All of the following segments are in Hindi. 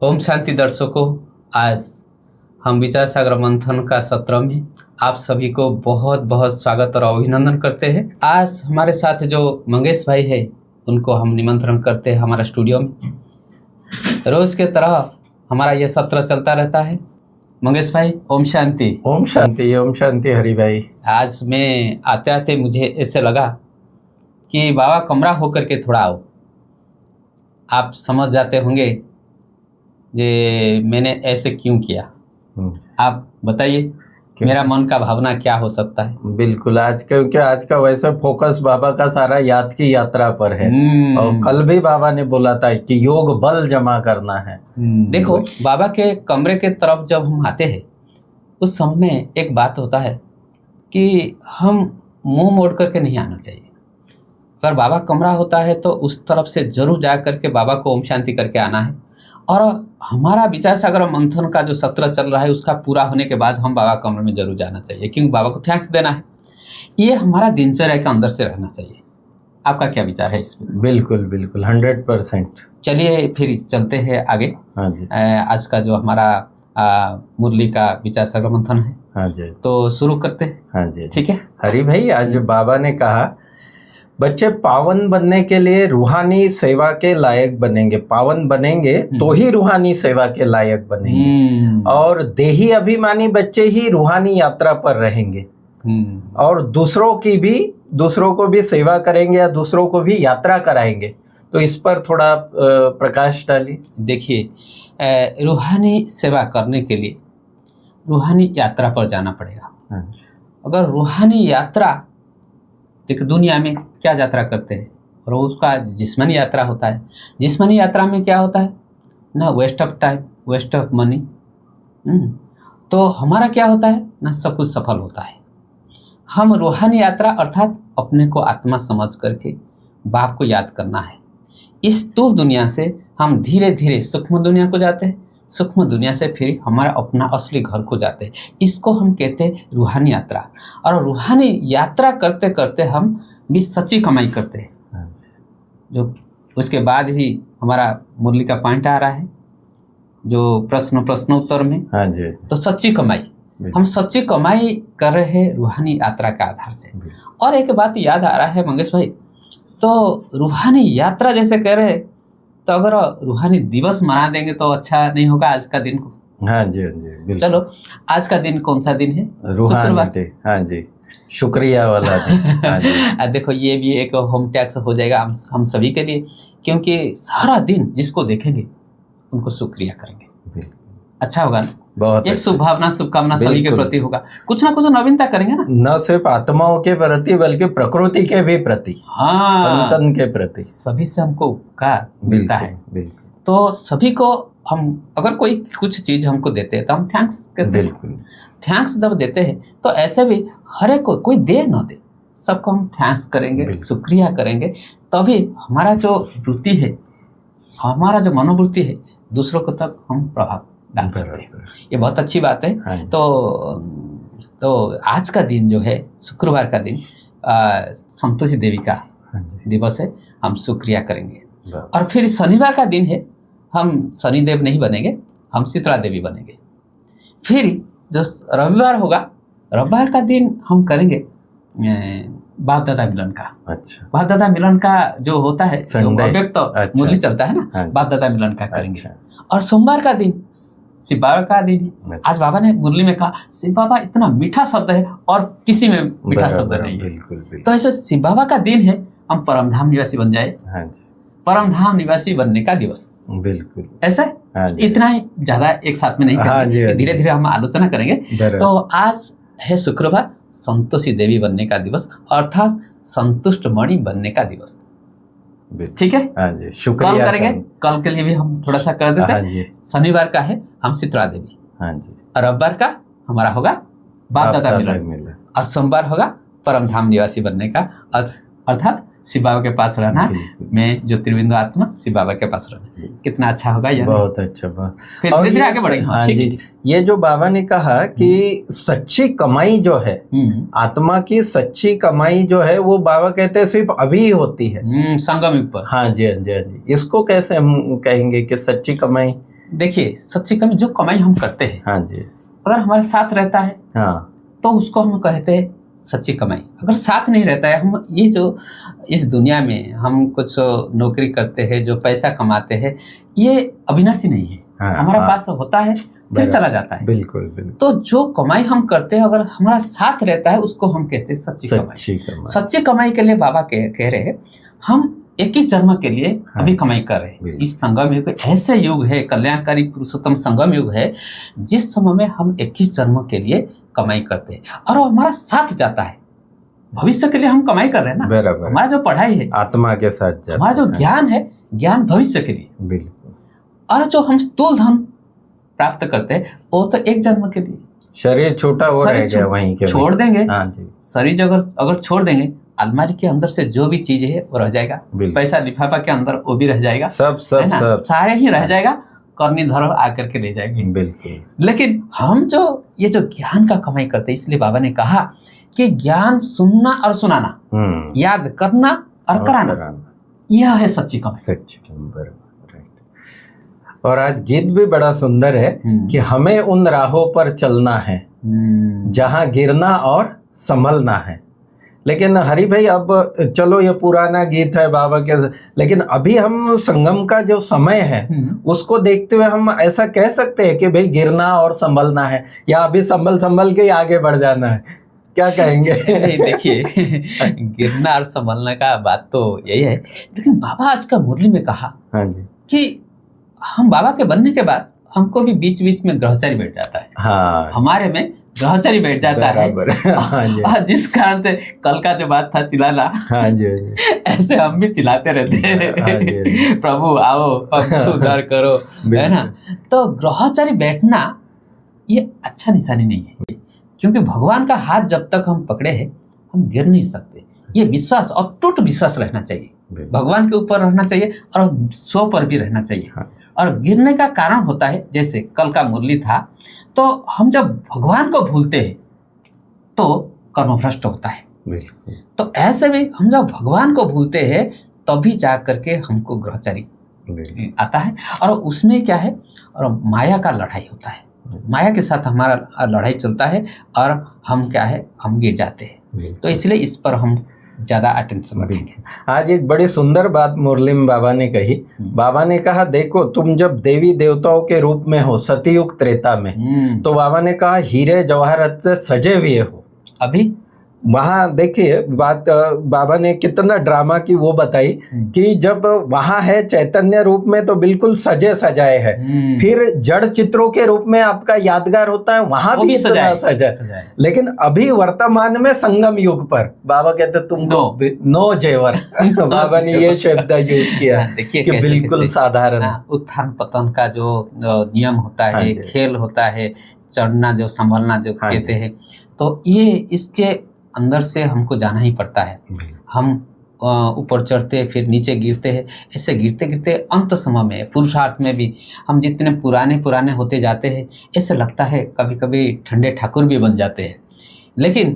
ओम शांति दर्शकों, आज हम विचार सागर मंथन का सत्र में आप सभी को बहुत बहुत स्वागत और अभिनंदन करते हैं। आज हमारे साथ जो मंगेश भाई है उनको हम निमंत्रण करते हैं हमारा स्टूडियो में। रोज के तरह हमारा ये सत्र चलता रहता है। मंगेश भाई ओम शांति। ओम शांति, ओम शांति हरि भाई। आज मैं आते आते मुझे ऐसे लगा कि बाबा कमरा होकर के थोड़ा आओ। आप समझ जाते होंगे ये मैंने ऐसे क्यों किया। आप बताइए मेरा मन का भावना क्या हो सकता है। बिल्कुल, आज क्योंकि आज का वैसे फोकस बाबा का सारा याद की यात्रा पर है। और कल भी बाबा ने बोला था कि योग बल जमा करना है। देखो, बाबा के कमरे के तरफ जब हम आते हैं उस समय एक बात होता है कि हम मुंह मोड़ करके नहीं आना चाहिए। अगर बाबा कमरा होता है तो उस तरफ से जरूर जा करके बाबा को ओम शांति करके आना है। और हमारा विचार सागर मंथन का जो सत्र चल रहा है उसका पूरा होने के बाद हम बाबा कमरे में जरूर जाना चाहिए, क्योंकि बाबा को थैंक्स देना है। ये हमारा दिनचर्या के अंदर से रहना चाहिए। आपका क्या विचार है इसमें? बिल्कुल बिल्कुल 100%। चलिए फिर चलते हैं आगे। हाँ जी। आज का जो हमारा मुरली का विचार सागर मंथन है, हाँ जी, तो शुरू करते हैं। हाँ जी, ठीक है हरि भाई। आज बाबा ने कहा बच्चे पावन बनने के लिए रूहानी सेवा के लायक बनेंगे। पावन बनेंगे तो ही रूहानी सेवा के लायक बनेंगे। और देही अभिमानी बच्चे ही रूहानी यात्रा पर रहेंगे। और दूसरों को भी सेवा करेंगे या दूसरों को भी यात्रा कराएंगे। तो इस पर थोड़ा प्रकाश डालिए। देखिए, रूहानी सेवा करने के लिए रूहानी यात्रा पर जाना पड़ेगा। अगर रूहानी यात्रा, देखिए दुनिया में क्या यात्रा करते हैं और उसका जिस्मानी यात्रा होता है। जिस्मानी यात्रा में क्या होता है ना, waste of time, waste of money. तो हमारा क्या होता है ना, सब कुछ सफल होता है। हम रूहानी यात्रा अर्थात अपने को आत्मा समझ करके बाप को याद करना है। इस स्थूल दुनिया से हम धीरे धीरे सूक्ष्म दुनिया को जाते हैं, सूक्ष्म दुनिया से फिर हमारा अपना असली घर को जाते हैं। इसको हम कहते हैं रूहानी यात्रा। और रूहानी यात्रा करते करते हम भी सच्ची कमाई करते हैं। जो उसके बाद ही हमारा मुरली का पॉइंट आ रहा है जो प्रश्नोत्तर में। हाँ जी। तो सच्ची कमाई, हम सच्ची कमाई कर रहे हैं रूहानी यात्रा के आधार से। और एक बात याद आ रहा है मंगेश भाई, तो रूहानी यात्रा जैसे कह रहे हैं, तो अगर रूहानी दिवस मना देंगे तो अच्छा नहीं होगा आज का दिन को। हाँ जी, हाँ जी, बिल्कुल। चलो, आज का दिन कौन सा दिन है? शुक्रवार। हाँ जी, शुक्रिया वाला दिन। हाँ जी। देखो, ये भी एक होम टैक्स हो जाएगा हम सभी के लिए, क्योंकि सारा दिन जिसको देखेंगे उनको शुक्रिया करेंगे। अच्छा होगा ना? बहुत एक शुभभावना शुभकामना सभी के प्रति होगा। कुछ ना कुछ नवीनता करेंगे ना, न सिर्फ आत्माओं के प्रति बल्कि प्रकृति के भी प्रति, हाँ, तन के प्रति सभी से हमको उपकार मिलता है। बिल्कुल। तो सभी को हम अगर कोई कुछ चीज हमको देते हैं तो हम थैंक्स कहते हैं। बिल्कुल। थैंक्स जब देते हैं तो ऐसे भी हर एक को कोई दे न दे, सबको हम थैंक्स करेंगे, शुक्रिया करेंगे। तभी हमारा जो वृत्ति है, हमारा जो मनोवृत्ति है, दूसरों को तक हम प्रभाव डाल सकते हैं। ये बहुत अच्छी बात है। हाँ। तो आज का दिन जो है, शुक्रवार का दिन, संतोषी देवी का दिवस है। हम शुक्रिया करेंगे। और फिर शनिवार का दिन है, हम शनिदेव नहीं बनेंगे, हम शीतला देवी बनेंगे। फिर जो रविवार होगा, रविवार का दिन हम करेंगे बाप दादा मिलन का। अच्छा। बाप दादा मिलन का जो होता है, जो अव्यक्त मुरली चलता है ना, बाप दादा मिलन का करेंगे। अच्छा। और सोमवार का दिन शिव बाबा का दिन। आज बाबा ने मुरली में कहा शिव बाबा इतना मीठा शब्द है और किसी में मीठा शब्द नहीं है। तो ऐसे शिव बाबा का दिन है, हम परमधाम निवासी बन जाए। हाँ जी। परमधाम निवासी बनने का दिवस। बिल्कुल ऐसे। हाँ, इतना ही ज्यादा एक साथ में नहीं करेंगे, धीरे धीरे हम आलोचना करेंगे। तो आज है शुक्रवार, संतोषी देवी बनने का दिवस, अर्थात संतुष्ट मणि बनने का दिवस। ठीक है। हाँ जी, शुक्रिया। कल करेंगे, कल के लिए भी हम थोड़ा सा कर देते हैं। शनिवार का है हम शीतला देवी। हाँ जी। और रविवार का हमारा होगा बाप दादा मिलन। और सोमवार होगा परमधाम निवासी बनने का, अर्थात शिव बाबा के पास रहना। मैं ज्योतिर्बिंदु आत्मा शिव बाबा के पास रहना। कितना अच्छा होगा यार। बहुत अच्छा। फिर धीरे धीरे आगे बढ़ेंगे। हाँ जी। ये जो बाबा ने कहा कि सच्ची कमाई जो है, आत्मा की सच्ची कमाई जो है, वो बाबा कहते हैं सिर्फ अभी ही होती है, संगम युग पर। हाँ जी, हाँ जी, हाँ जी। इसको कैसे हम कहेंगे कि सच्ची कमाई? देखिए सच्ची कमाई, जो कमाई हम करते हैं, हाँ जी, अगर हमारे साथ रहता है हाँ, तो उसको हम कहते हैं सच्ची कमाई। अगर साथ नहीं रहता है, हम ये जो इस दुनिया में हम कुछ नौकरी करते हैं, जो पैसा कमाते हैं, ये अविनाशी नहीं है। हाँ, हमारा हाँ, पास होता है फिर चला जाता है। बिल्कुल बिल्कुल। तो जो कमाई हम करते हैं अगर हमारा साथ रहता है, उसको हम कहते हैं सच्ची कमाई। सच्ची कमाई के लिए बाबा कह रहे हैं, हम 21 जन्म के लिए अभी कमाई कर रहे हैं। इस संगम युग ऐसे युग है, कल्याणकारी पुरुषोत्तम संगम युग है, जिस समय में हम 21 जन्म के लिए कमाई करते हैं और वो हमारा साथ जाता है। भविष्य के लिए हम कमाई कर रहे हैं ना, हमारा जो पढ़ाई है आत्मा के साथ जाता है, हमारा जो ज्ञान है, ज्ञान भविष्य के लिए। बिल्कुल। और जो हम स्थूल धन प्राप्त करते हैं वो तो एक जन्म के लिए। शरीर छोटा हो रहेगा, वहीं के छोड़ देंगे। हाँ जी, शरीर अगर छोड़ देंगे, अलमारी के अंदर से जो भी चीज है वो रह जाएगा, पैसा लिफाफा के अंदर वो भी रह जाएगा, सब सारे ही रह जाएगा, करनी धरो आकर के ले जाएंगे। बिल्कुल। लेकिन हम जो ये जो ज्ञान का कमाई करते हैं, इसलिए बाबा ने कहा कि ज्ञान सुनना और सुनाना, याद करना और कराना, यह है सच्ची कमाई। सच्ची कमाई। और आज गीत भी बड़ा सुंदर है कि हमें उन राहों पर चलना है जहां गिरना और संभलना है। लेकिन हरि भाई, अब चलो ये पुराना गीत है बाबा के, लेकिन अभी हम संगम का जो समय है उसको देखते हुए हम ऐसा कह सकते हैं कि भाई गिरना और संभलना है, या अभी संभल के ही आगे बढ़ जाना है? क्या कहेंगे? देखिए गिरना और संभलने का बात तो यही है, लेकिन बाबा आज का मुरली में कहा हाँ जी कि हम बाबा के बनने के बाद हमको भी बीच बीच में ग्रहचारी बैठ जाता है। हाँ, हमारे में ग्रहचारी बैठ जाता है। हाँ जी। और जिस कारण से कल का जो बात था चिल्लाना, हाँ जी, ऐसे हम भी चिल्लाते रहते हैं, प्रभु आओ हमको उद्धार करो, है ना। तो ग्रहचारी बैठना ये अच्छा निशानी नहीं है, क्योंकि भगवान का हाथ जब तक हम पकड़े हैं हम गिर नहीं सकते। ये विश्वास, अटूट विश्वास रहना चाहिए, भगवान के ऊपर रहना चाहिए और स्व पर भी रहना चाहिए। और गिरने का कारण होता है, जैसे कल का मुरली था, तो हम जब भगवान को भूलते हैं तो कर्मभ्रष्ट होता है। तो ऐसे में हम जब भगवान को भूलते हैं तभी जा करके हमको ग्रहचारी आता है, और उसमें क्या है, और माया का लड़ाई होता है, माया के साथ हमारा लड़ाई चलता है और हम क्या है, हम गिर जाते हैं। तो इसलिए इस पर हम ज्यादा अटेंशन रखेंगे। आज एक बड़ी सुंदर बात मुरली में बाबा ने कही। बाबा ने कहा, देखो तुम जब देवी देवताओं के रूप में हो सतयुग त्रेता में, तो बाबा ने कहा हीरे जवाहरत से सजे हुए हो। अभी वहाँ देखिए बात बाबा ने कितना ड्रामा की वो बताई कि जब वहाँ है चैतन्य रूप में तो बिल्कुल सजे सजाए है, फिर जड़ चित्रों के रूप में आपका यादगार होता है, वहाँ भी सजाए। लेकिन अभी वर्तमान में संगम युग पर बाबा कहते तुम नो जेवर बाबा ने ये शब्द यूज किया कि बिल्कुल साधारण उत्थान पतन का जो नियम होता है, खेल होता है, चढ़ना जो संभलना जो कहते हैं, तो ये इसके अंदर से हमको जाना ही पड़ता है। हम ऊपर चढ़ते फिर नीचे गिरते हैं, ऐसे गिरते गिरते अंत समय में पुरुषार्थ में भी हम जितने पुराने होते जाते हैं, ऐसे लगता है कभी कभी ठंडे ठाकुर भी बन जाते हैं। लेकिन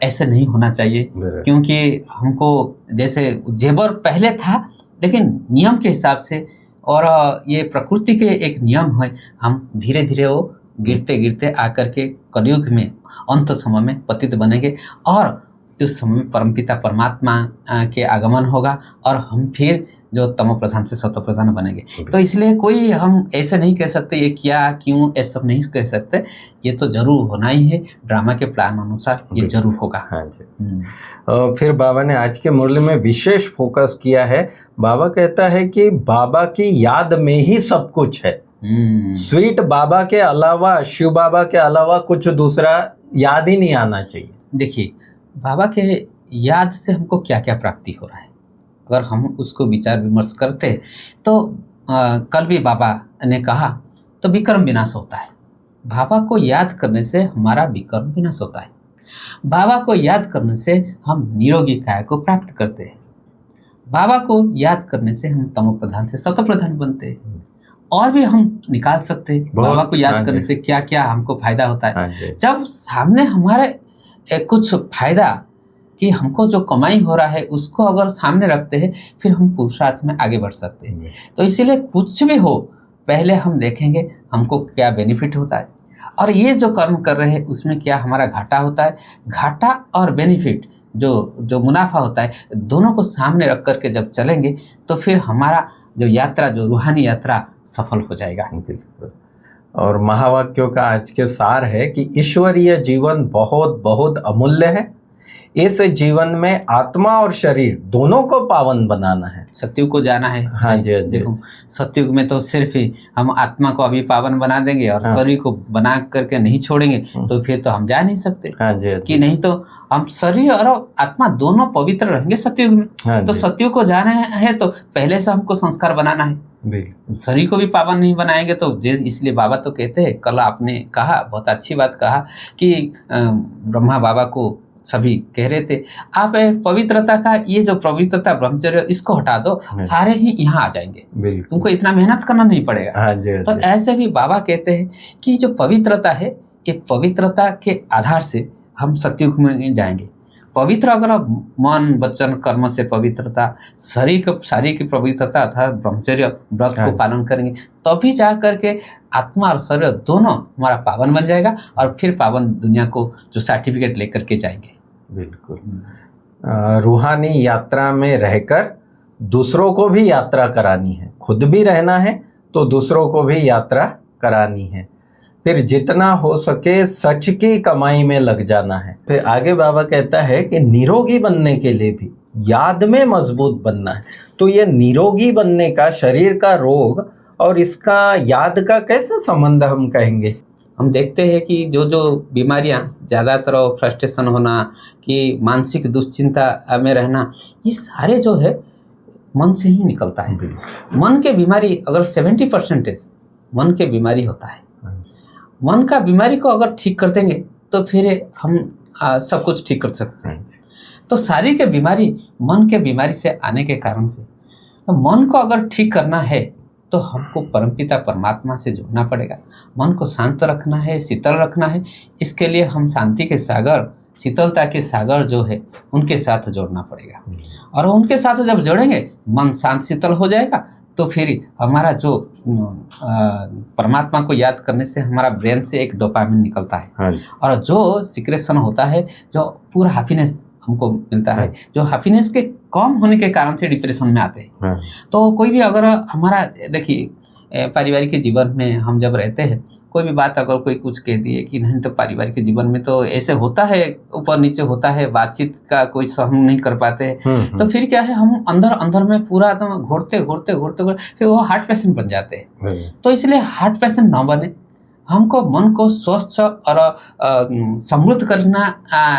ऐसे नहीं होना चाहिए, क्योंकि हमको जैसे जेवर पहले था, लेकिन नियम के हिसाब से, और ये प्रकृति के एक नियम है, हम धीरे धीरे वो गिरते गिरते आकर के कलयुग में अंत समय में पतित बनेंगे, और उस समय में परमपिता परमात्मा के आगमन होगा और हम फिर जो तमो प्रधान से सतो प्रधान बनेंगे। तो इसलिए कोई हम ऐसे नहीं कह सकते ये क्या क्यों, ऐसा सब नहीं कह सकते, ये तो जरूर होना ही है, ड्रामा के प्लान अनुसार ये जरूर होगा। हाँ जी। फिर बाबा ने आज के मुरली में विशेष फोकस किया है। बाबा कहता है कि बाबा की याद में ही सब कुछ है। स्वीट बाबा के अलावा, शिव बाबा के अलावा कुछ दूसरा याद ही नहीं आना चाहिए। देखिए बाबा के याद से हमको क्या क्या प्राप्ति हो रहा है, अगर हम उसको विचार विमर्श करते तो कल भी बाबा ने कहा तो विक्रम विनाश होता है। बाबा को याद करने से हमारा विक्रम विनाश होता है। बाबा को याद करने से हम निरोगी काया को प्राप्त करते हैं। बाबा को याद करने से हम तमो प्रधान से सतो प्रधान बनते हैं। और भी हम निकाल सकते हैं बाबा को याद करने से क्या क्या हमको फायदा होता है। जब सामने हमारे कुछ फायदा कि हमको जो कमाई हो रहा है उसको अगर सामने रखते हैं, फिर हम पुरुषार्थ में आगे बढ़ सकते हैं। तो इसीलिए कुछ भी हो पहले हम देखेंगे हमको क्या बेनिफिट होता है और ये जो कर्म कर रहे हैं उसमें क्या हमारा घाटा होता है। घाटा और बेनिफिट जो मुनाफा होता है, दोनों को सामने रख करके जब चलेंगे तो फिर हमारा जो यात्रा, जो रूहानी यात्रा सफल हो जाएगा। बिल्कुल। और महावाक्यों का आज के सार है कि ईश्वरीय जीवन बहुत बहुत अमूल्य है। इस जीवन में आत्मा और शरीर दोनों को पावन बनाना है, सत्युग को जाना है। हाँ जी, हाँ जी। देखो सत्युग में तो सिर्फ ही हम आत्मा को अभी पावन बना देंगे और शरीर को बना करके नहीं छोड़ेंगे तो फिर तो हम जा नहीं सकते। हाँ जी, हाँ जी। कि नहीं तो हम शरीर और आत्मा दोनों पवित्र रहेंगे सत्युग में। हाँ तो जी। सत्युग को जाना है तो पहले से हमको संस्कार बनाना है। बिल्कुल। शरीर को भी पावन नहीं बनाएंगे तो इसलिए बाबा तो कहते हैं, कल आपने कहा, बहुत अच्छी बात कहा कि ब्रह्मा बाबा को सभी कह रहे थे आप पवित्रता का, ये जो पवित्रता ब्रह्मचर्य इसको हटा दो, सारे ही यहाँ आ जाएंगे, तुमको इतना मेहनत करना नहीं पड़ेगा। हाँ जी, तो ऐसे भी बाबा कहते हैं कि जो पवित्रता है, ये पवित्रता के आधार से हम सत्युग में जाएंगे। पवित्र अगर मन वचन कर्म से पवित्रता, शरीर की पवित्रता अर्थात ब्रह्मचर्य व्रत को पालन करेंगे, तभी जा करके आत्मा और शरीर दोनों हमारा पावन बन जाएगा और फिर पावन दुनिया को जो सर्टिफिकेट लेकर के जाएंगे। बिल्कुल। रूहानी यात्रा में रहकर दूसरों को भी यात्रा करानी है, खुद भी रहना है तो दूसरों को भी यात्रा करानी है। फिर जितना हो सके सच की कमाई में लग जाना है। फिर आगे बाबा कहता है कि निरोगी बनने के लिए भी याद में मजबूत बनना है। तो ये निरोगी बनने का, शरीर का रोग और इसका याद का कैसे संबंध हम कहेंगे? हम देखते हैं कि जो बीमारियां, ज़्यादातर फ्रस्ट्रेशन होना, कि मानसिक दुश्चिंता में रहना, ये सारे जो है मन से ही निकलता है। मन के बीमारी अगर 70% मन के बीमारी होता है। मन का बीमारी को अगर ठीक कर देंगे तो फिर हम सब कुछ ठीक कर सकते हैं। तो शारीरिक के बीमारी मन के बीमारी से आने के कारण से, तो मन को अगर ठीक करना है तो हमको परमपिता परमात्मा से जुड़ना पड़ेगा। मन को शांत रखना है, शीतल रखना है। इसके लिए हम शांति के सागर, शीतलता के सागर जो है उनके साथ जोड़ना पड़ेगा। और उनके साथ जब जोड़ेंगे मन शांत शीतल हो जाएगा तो फिर हमारा जो परमात्मा को याद करने से हमारा ब्रेन से एक डोपामिन निकलता है और जो सिक्रेशन होता है, जो पूरा हैप्पीनेस हमको मिलता है, जो हैप्पीनेस के कम होने के कारण से डिप्रेशन में आते हैं। तो कोई भी अगर हमारा, देखिए पारिवारिक जीवन में हम जब रहते हैं, कोई भी बात अगर कोई कुछ कह दिए कि नहीं, तो पारिवारिक जीवन में तो ऐसे होता है, ऊपर नीचे होता है, बातचीत का कोई सहन नहीं कर पाते हैं। तो फिर क्या है, हम अंदर अंदर में पूरा एकदम घोटते फिर वो हार्ट पेशेंट बन जाते हैं। तो इसलिए हार्ट पेशेंट ना बने, हमको मन को स्वस्थ और समृद्ध करना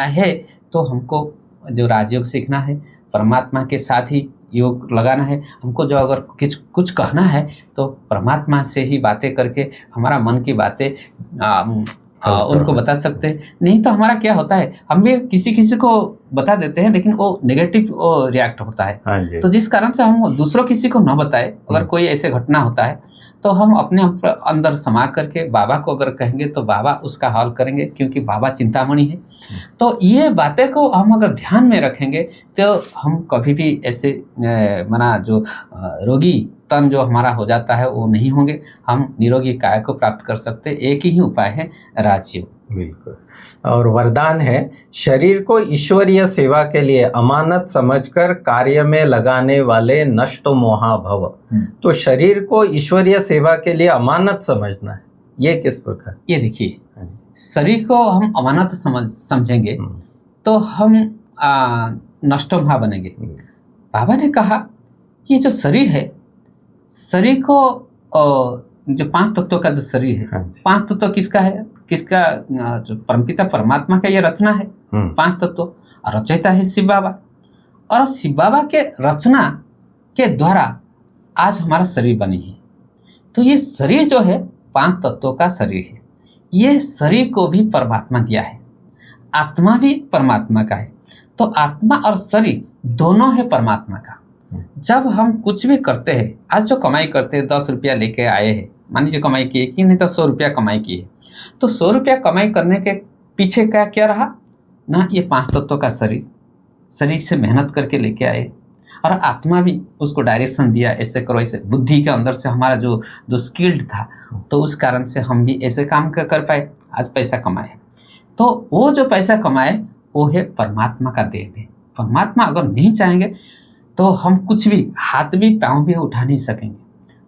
है तो हमको जो राजयोग सीखना है, परमात्मा के साथ ही योग लगाना है। हमको जो अगर कुछ कहना है तो परमात्मा से ही बातें करके हमारा मन की बातें उनको बता सकते हैं। नहीं तो हमारा क्या होता है, हम भी किसी को बता देते हैं लेकिन वो नेगेटिव रिएक्ट होता है। तो जिस कारण से हम दूसरों किसी को ना बताए, अगर कोई ऐसे घटना होता है तो हम अपने अंदर समा करके बाबा को अगर कहेंगे तो बाबा उसका हल करेंगे, क्योंकि बाबा चिंतामणि है। तो ये बातें को हम अगर ध्यान में रखेंगे तो हम कभी भी ऐसे मना जो रोगी तन जो हमारा हो जाता है वो नहीं होंगे, हम निरोगी काया को प्राप्त कर सकते। एक ही उपाय है, राजयोग। बिल्कुल। और वरदान है, शरीर को ईश्वरीय सेवा के लिए अमानत समझकर कार्य में लगाने वाले नष्ट मोहा भव। तो शरीर को ईश्वरीय सेवा के लिए अमानत समझना है, ये किस प्रकार? ये देखिए, शरीर को हम अमानत समझेंगे तो हम नष्ट मोहा बनेंगे। बाबा ने कहा कि जो शरीर है, शरीर को जो 5 तत्वों का जो शरीर है, 5 तत्व किसका है? किसका? जो परमपिता परमात्मा का ये रचना है। 5 तत्व रचयिता है शिव बाबा, और शिव बाबा के रचना के द्वारा आज हमारा शरीर बनी है। तो ये शरीर जो है 5 तत्वों का शरीर है। ये शरीर को भी परमात्मा दिया है, आत्मा भी परमात्मा का है। तो आत्मा और शरीर दोनों है परमात्मा का। जब हम कुछ भी करते हैं, आज जो कमाई करते हैं, 10 रुपया लेके आए हैं, मान लीजिए कमाई किए कि नहीं, तो 100 रुपया कमाई किए, तो 100 रुपया कमाई करने के पीछे क्या रहा ना, ये 5 तत्वों का शरीर से मेहनत करके लेके आए, और आत्मा भी उसको डायरेक्शन दिया, ऐसे करो ऐसे। बुद्धि के अंदर से हमारा जो स्किल्ड था, तो उस कारण से हम भी ऐसे काम कर पाए, आज पैसा कमाए। तो वो जो पैसा कमाए वो है परमात्मा का देन है। परमात्मा अगर नहीं चाहेंगे तो हम कुछ भी, हाथ भी पाँव भी उठा नहीं सकेंगे,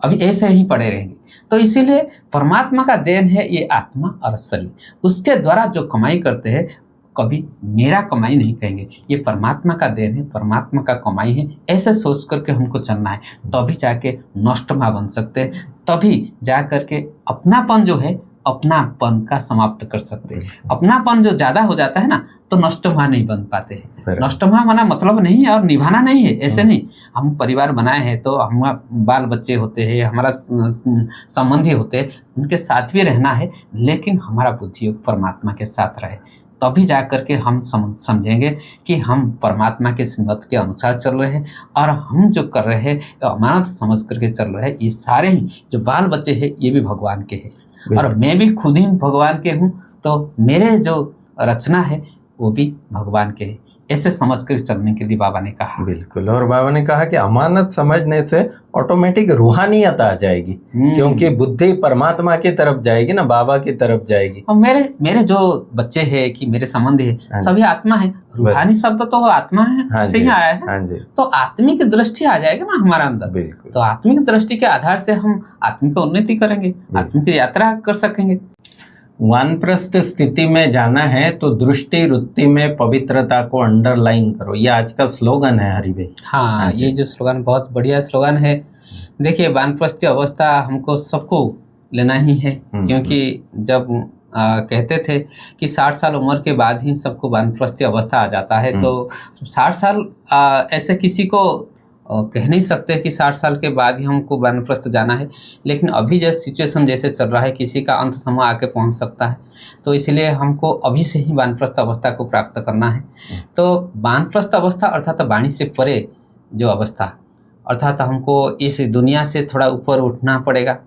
अभी ऐसे ही पड़े रहेंगे। तो इसीलिए परमात्मा का देन है ये आत्मा और शरीर। उसके द्वारा जो कमाई करते हैं, कभी मेरा कमाई नहीं कहेंगे, ये परमात्मा का देन है, परमात्मा का कमाई है, ऐसे सोच करके हमको चलना है। तभी जाके नष्टमा बन सकते हैं, तभी जा करके अपनापन जो है, अपनापन का समाप्त कर सकते हैं। अपनापन जो ज़्यादा हो जाता है ना, तो नष्टमा नहीं बन पाते हैं। नष्टमा माना मतलब नहीं है और निभाना नहीं है, ऐसे नहीं। हम परिवार बनाए हैं तो हम बाल बच्चे होते हैं, हमारा संबंधी होते हैं, उनके साथ भी रहना है, लेकिन हमारा बुद्धि योग परमात्मा के साथ रहे। तभी जा कर के हम समझेंगे कि हम परमात्मा के श्रीमत के अनुसार चल रहे हैं, और हम जो कर रहे हैं अमानत समझ करके चल रहे हैं। ये सारे ही जो बाल बच्चे हैं ये भी भगवान के हैं, और मैं भी खुद ही भगवान के हूँ, तो मेरे जो रचना है वो भी भगवान के है। ऐसे समझ कर चलने के लिए बाबा ने कहा। बिल्कुल। और बाबा ने कहा कि अमानत समझने से ऑटोमेटिक रूहानियत आ जाएगी, क्योंकि बुद्धि परमात्मा की तरफ जाएगी ना, बाबा की तरफ जाएगी। और मेरे जो बच्चे हैं कि मेरे संबंधी है, सभी आत्मा है। रूहानी शब्द तो आत्मा है से ही आया है, तो आत्मिक दृष्टि आ जाएगा ना हमारा अंदर। तो आत्मिक दृष्टि के आधार से हम आत्मिक उन्नति करेंगे, आत्मिक यात्रा कर सकेंगे। वानप्रस्थ स्थिति में जाना है तो दृष्टि वृत्ति में पवित्रता को अंडरलाइन करो, ये आज का स्लोगन है हरि भाई। हाँ, ये जो स्लोगन बहुत बढ़िया स्लोगन है। देखिए, वानप्रस्थ अवस्था हमको सबको लेना ही है, क्योंकि जब कहते थे कि 60 साल उम्र के बाद ही सबको वानप्रस्थ अवस्था आ जाता है, तो 60 साल ऐसे किसी को कह नहीं सकते कि 60 साल के बाद ही हमको वानप्रस्थ जाना है। लेकिन अभी जो सिचुएशन जैसे चल रहा है, किसी का अंत समय आके पहुंच सकता है, तो इसलिए हमको अभी से ही वानप्रस्थ अवस्था को प्राप्त करना है। तो वानप्रस्थ अवस्था अर्थात वाणी से परे जो अवस्था, अर्थात हमको इस दुनिया से थोड़ा ऊपर उठना पड़ेगा।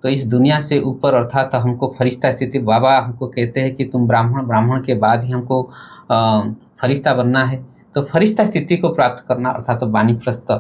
तो इस दुनिया से ऊपर अर्थात हमको फरिश्ता स्थिति, बाबा हमको कहते हैं कि तुम ब्राह्मण के बाद ही हमको फरिश्ता बनना है। तो फरिश्ता स्थिति को प्राप्त करना अर्थात वाणीप्रस्थ,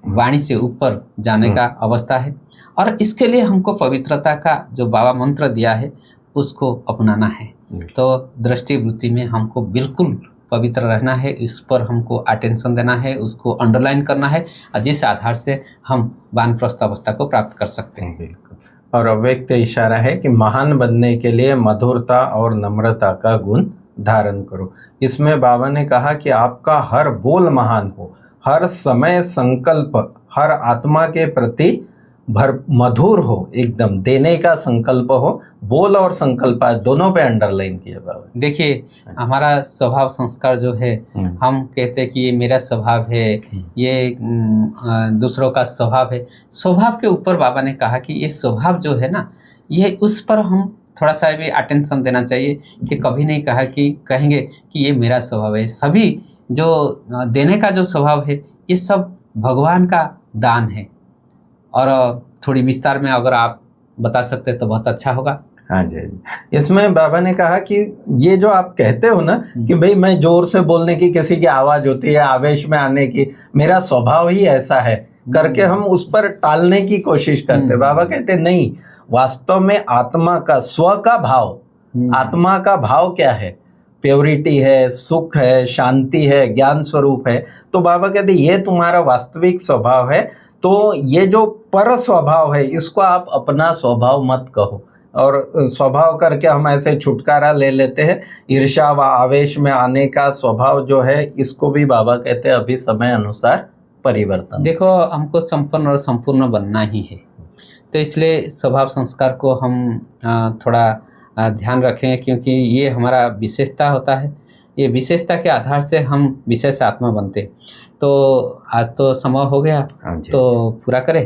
वाणी से ऊपर जाने का अवस्था है। और इसके लिए हमको पवित्रता का जो बाबा मंत्र दिया है उसको अपनाना है। तो दृष्टि वृत्ति में हमको बिल्कुल पवित्र रहना है, इस पर हमको अटेंशन देना है, उसको अंडरलाइन करना है, और जिस आधार से हम वानप्रस्थ अवस्था को प्राप्त कर सकते हैं। बिल्कुल। और अव्यक्त इशारा है कि महान बनने के लिए मधुरता और नम्रता का गुण धारण करो। इसमें बाबा ने कहा कि आपका हर बोल महान हो, हर समय संकल्प हर आत्मा के प्रति मधुर हो, एकदम देने का संकल्प हो। बोल और संकल्प दोनों पे अंडरलाइन किया बाबा। देखिए, हमारा स्वभाव संस्कार जो है, हम कहते हैं कि ये मेरा स्वभाव है, ये दूसरों का स्वभाव है। स्वभाव के ऊपर बाबा ने कहा कि ये स्वभाव जो है ना, ये उस पर हम थोड़ा सा भी अटेंशन देना चाहिए, कि कभी नहीं कहा कि कहेंगे कि ये मेरा स्वभाव है। सभी जो देने का जो स्वभाव है, ये सब भगवान का दान है। और थोड़ी विस्तार में अगर आप बता सकते तो बहुत अच्छा होगा। हाँ जी, इसमें बाबा ने कहा कि ये जो आप कहते हो ना कि भाई मैं जोर से बोलने की, किसी की आवाज़ होती है, आवेश में आने की, मेरा स्वभाव ही ऐसा है करके हम उस पर टालने की कोशिश करते। बाबा कहते नहीं, वास्तव में आत्मा का, स्व का भाव, आत्मा का भाव क्या है? प्योरिटी है, सुख है, शांति है, ज्ञान स्वरूप है। तो बाबा कहते ये तुम्हारा वास्तविक स्वभाव है। तो ये जो पर स्वभाव है, इसको आप अपना स्वभाव मत कहो। और स्वभाव करके हम ऐसे छुटकारा ले लेते हैं। ईर्ष्या व आवेश में आने का स्वभाव जो है, इसको भी बाबा कहते हैं अभी समय अनुसार परिवर्तन। देखो, हमको संपन्न और संपूर्ण बनना ही है, तो इसलिए स्वभाव संस्कार को हम थोड़ा ध्यान रखें, क्योंकि ये हमारा विशेषता होता है। ये विशेषता के आधार से हम विशेष आत्मा बनते। तो आज तो समय हो गया, तो पूरा करें।